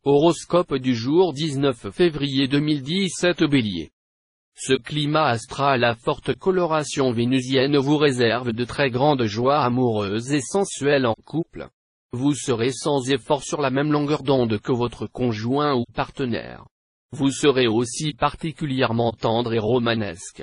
Horoscope du jour 19 février 2017 Bélier. Ce climat astral à forte coloration vénusienne vous réserve de très grandes joies amoureuses et sensuelles en couple. Vous serez sans effort sur la même longueur d'onde que votre conjoint ou partenaire. Vous serez aussi particulièrement tendre et romanesque.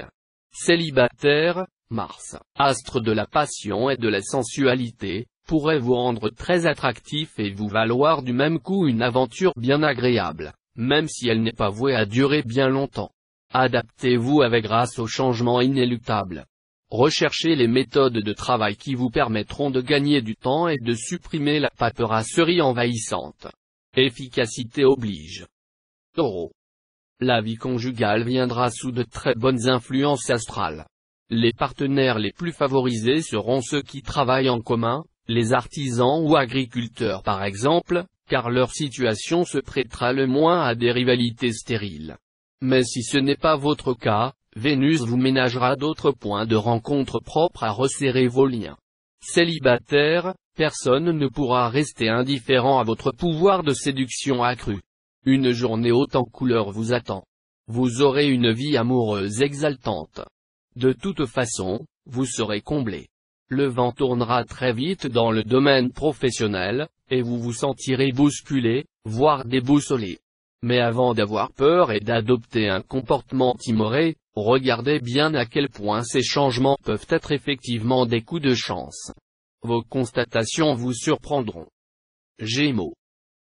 Célibataire, Mars, astre de la passion et de la sensualité, pourrait vous rendre très attractif et vous valoir du même coup une aventure bien agréable, même si elle n'est pas vouée à durer bien longtemps. Adaptez-vous avec grâce aux changements inéluctables. Recherchez les méthodes de travail qui vous permettront de gagner du temps et de supprimer la paperasserie envahissante. Efficacité oblige. Taureau. La vie conjugale viendra sous de très bonnes influences astrales. Les partenaires les plus favorisés seront ceux qui travaillent en commun, les artisans ou agriculteurs par exemple, car leur situation se prêtera le moins à des rivalités stériles. Mais si ce n'est pas votre cas, Vénus vous ménagera d'autres points de rencontre propres à resserrer vos liens. Célibataire, personne ne pourra rester indifférent à votre pouvoir de séduction accru. Une journée haute en couleurs vous attend. Vous aurez une vie amoureuse exaltante. De toute façon, vous serez comblé. Le vent tournera très vite dans le domaine professionnel, et vous vous sentirez bousculé, voire déboussolé. Mais avant d'avoir peur et d'adopter un comportement timoré, regardez bien à quel point ces changements peuvent être effectivement des coups de chance. Vos constatations vous surprendront. Gémeaux.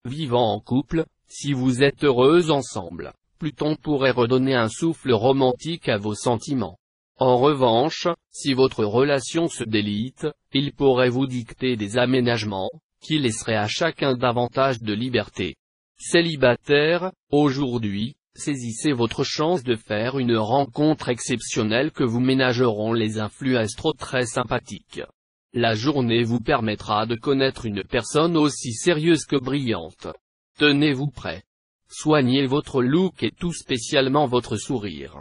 Vivant en couple, si vous êtes heureux ensemble, Pluton pourrait redonner un souffle romantique à vos sentiments. En revanche, si votre relation se délite, il pourrait vous dicter des aménagements, qui laisseraient à chacun davantage de liberté. Célibataire, aujourd'hui, saisissez votre chance de faire une rencontre exceptionnelle que vous ménageront les influx astraux très sympathiques. La journée vous permettra de connaître une personne aussi sérieuse que brillante. Tenez-vous prêt. Soignez votre look et tout spécialement votre sourire.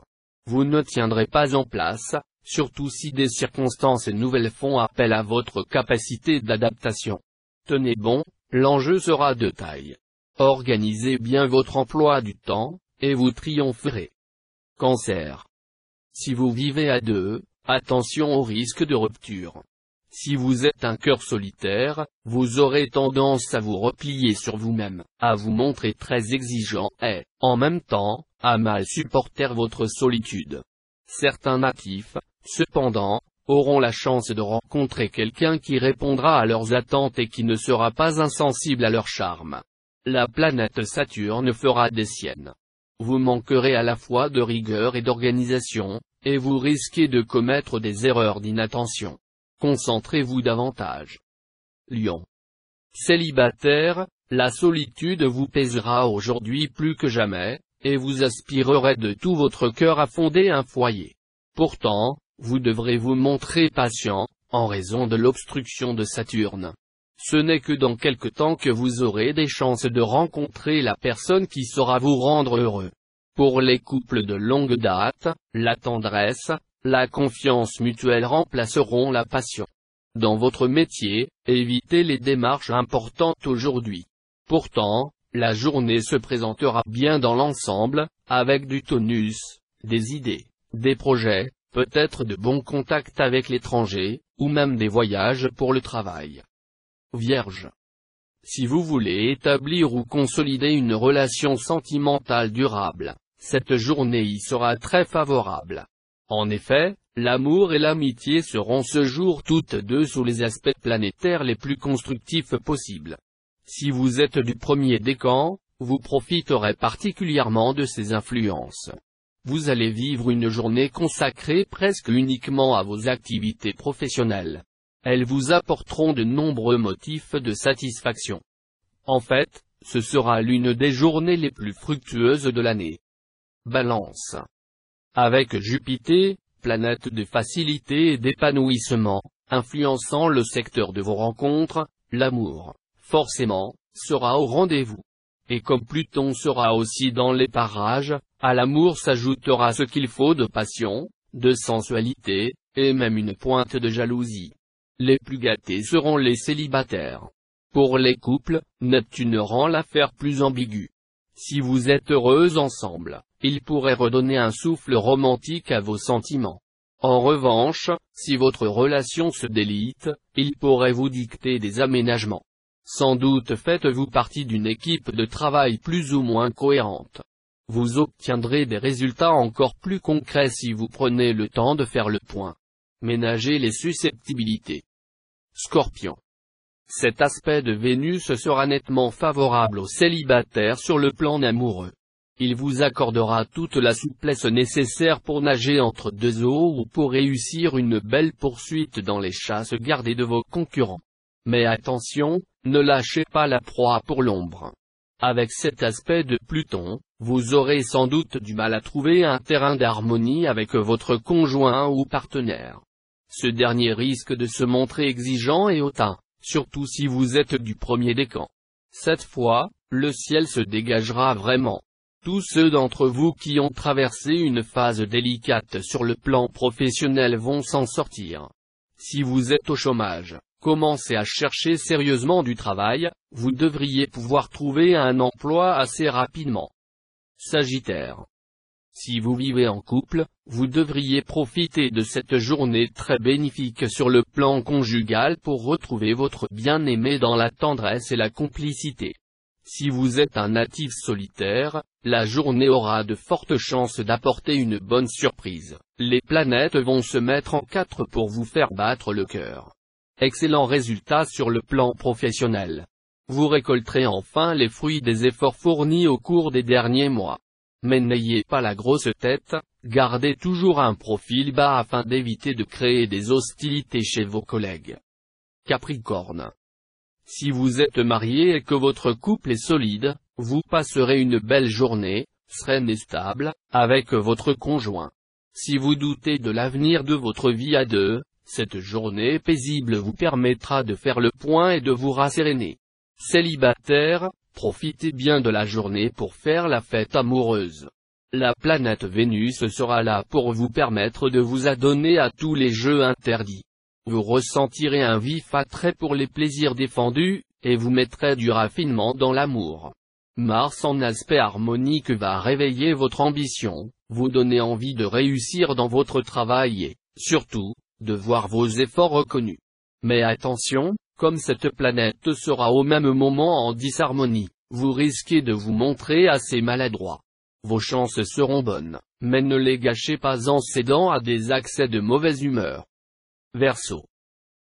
Vous ne tiendrez pas en place, surtout si des circonstances nouvelles font appel à votre capacité d'adaptation. Tenez bon, l'enjeu sera de taille. Organisez bien votre emploi du temps, et vous triompherez. Cancer. Si vous vivez à deux, attention au risque de rupture. Si vous êtes un cœur solitaire, vous aurez tendance à vous replier sur vous-même, à vous montrer très exigeant et, en même temps, à mal supporter votre solitude. Certains natifs, cependant, auront la chance de rencontrer quelqu'un qui répondra à leurs attentes et qui ne sera pas insensible à leur charme. La planète Saturne fera des siennes. Vous manquerez à la fois de rigueur et d'organisation, et vous risquez de commettre des erreurs d'inattention. Concentrez-vous davantage. Lion. Célibataire, la solitude vous pèsera aujourd'hui plus que jamais, et vous aspirerez de tout votre cœur à fonder un foyer. Pourtant, vous devrez vous montrer patient, en raison de l'obstruction de Saturne. Ce n'est que dans quelque temps que vous aurez des chances de rencontrer la personne qui saura vous rendre heureux. Pour les couples de longue date, la tendresse, la confiance mutuelle remplaceront la passion. Dans votre métier, évitez les démarches importantes aujourd'hui. Pourtant, la journée se présentera bien dans l'ensemble, avec du tonus, des idées, des projets, peut-être de bons contacts avec l'étranger, ou même des voyages pour le travail. Vierge. Si vous voulez établir ou consolider une relation sentimentale durable, cette journée y sera très favorable. En effet, l'amour et l'amitié seront ce jour toutes deux sous les aspects planétaires les plus constructifs possibles. Si vous êtes du premier décan, vous profiterez particulièrement de ces influences. Vous allez vivre une journée consacrée presque uniquement à vos activités professionnelles. Elles vous apporteront de nombreux motifs de satisfaction. En fait, ce sera l'une des journées les plus fructueuses de l'année. Balance. Avec Jupiter, planète de facilité et d'épanouissement, influençant le secteur de vos rencontres, l'amour, forcément, sera au rendez-vous. Et comme Pluton sera aussi dans les parages, à l'amour s'ajoutera ce qu'il faut de passion, de sensualité, et même une pointe de jalousie. Les plus gâtés seront les célibataires. Pour les couples, Neptune rend l'affaire plus ambiguë. Si vous êtes heureux ensemble, il pourrait redonner un souffle romantique à vos sentiments. En revanche, si votre relation se délite, il pourrait vous dicter des aménagements. Sans doute faites-vous partie d'une équipe de travail plus ou moins cohérente. Vous obtiendrez des résultats encore plus concrets si vous prenez le temps de faire le point. Ménagez les susceptibilités. Scorpion. Cet aspect de Vénus sera nettement favorable aux célibataires sur le plan amoureux. Il vous accordera toute la souplesse nécessaire pour nager entre deux eaux ou pour réussir une belle poursuite dans les chasses gardées de vos concurrents. Mais attention, ne lâchez pas la proie pour l'ombre. Avec cet aspect de Pluton, vous aurez sans doute du mal à trouver un terrain d'harmonie avec votre conjoint ou partenaire. Ce dernier risque de se montrer exigeant et hautain, surtout si vous êtes du premier décan. Cette fois, le ciel se dégagera vraiment. Tous ceux d'entre vous qui ont traversé une phase délicate sur le plan professionnel vont s'en sortir. Si vous êtes au chômage, commencez à chercher sérieusement du travail, vous devriez pouvoir trouver un emploi assez rapidement. Sagittaire. Si vous vivez en couple, vous devriez profiter de cette journée très bénéfique sur le plan conjugal pour retrouver votre bien-aimé dans la tendresse et la complicité. Si vous êtes un natif solitaire, la journée aura de fortes chances d'apporter une bonne surprise. Les planètes vont se mettre en quatre pour vous faire battre le cœur. Excellent résultat sur le plan professionnel. Vous récolterez enfin les fruits des efforts fournis au cours des derniers mois. Mais n'ayez pas la grosse tête, gardez toujours un profil bas afin d'éviter de créer des hostilités chez vos collègues. Capricorne. Si vous êtes marié et que votre couple est solide, vous passerez une belle journée, sereine et stable, avec votre conjoint. Si vous doutez de l'avenir de votre vie à deux, cette journée paisible vous permettra de faire le point et de vous rasséréner. Célibataire, profitez bien de la journée pour faire la fête amoureuse. La planète Vénus sera là pour vous permettre de vous adonner à tous les jeux interdits. Vous ressentirez un vif attrait pour les plaisirs défendus, et vous mettrez du raffinement dans l'amour. Mars en aspect harmonique va réveiller votre ambition, vous donner envie de réussir dans votre travail et, surtout, de voir vos efforts reconnus. Mais attention, comme cette planète sera au même moment en disharmonie, vous risquez de vous montrer assez maladroit. Vos chances seront bonnes, mais ne les gâchez pas en cédant à des accès de mauvaise humeur. Verseau.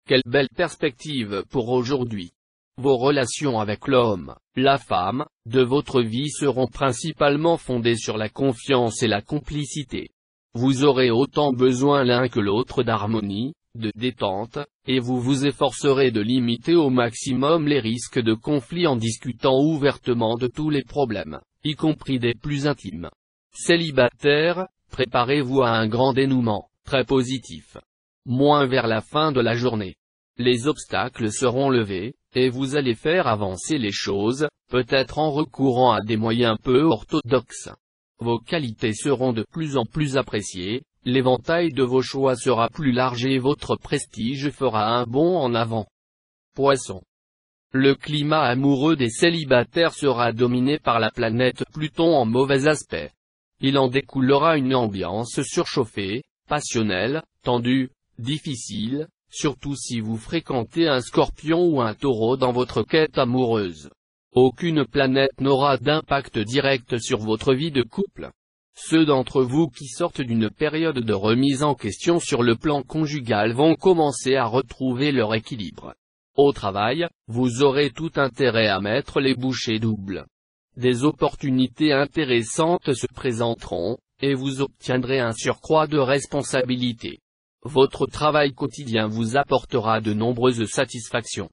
Quelle belle perspective pour aujourd'hui. Vos relations avec l'homme, la femme, de votre vie seront principalement fondées sur la confiance et la complicité. Vous aurez autant besoin l'un que l'autre d'harmonie, de détente, et vous vous efforcerez de limiter au maximum les risques de conflit en discutant ouvertement de tous les problèmes, y compris des plus intimes. Célibataire, préparez-vous à un grand dénouement, très positif. Moins vers la fin de la journée. Les obstacles seront levés, et vous allez faire avancer les choses, peut-être en recourant à des moyens peu orthodoxes. Vos qualités seront de plus en plus appréciées, l'éventail de vos choix sera plus large et votre prestige fera un bond en avant. Poisson. Le climat amoureux des célibataires sera dominé par la planète Pluton en mauvais aspect. Il en découlera une ambiance surchauffée, passionnelle, tendue, difficile, surtout si vous fréquentez un Scorpion ou un Taureau dans votre quête amoureuse. Aucune planète n'aura d'impact direct sur votre vie de couple. Ceux d'entre vous qui sortent d'une période de remise en question sur le plan conjugal vont commencer à retrouver leur équilibre. Au travail, vous aurez tout intérêt à mettre les bouchées doubles. Des opportunités intéressantes se présenteront, et vous obtiendrez un surcroît de responsabilité. Votre travail quotidien vous apportera de nombreuses satisfactions.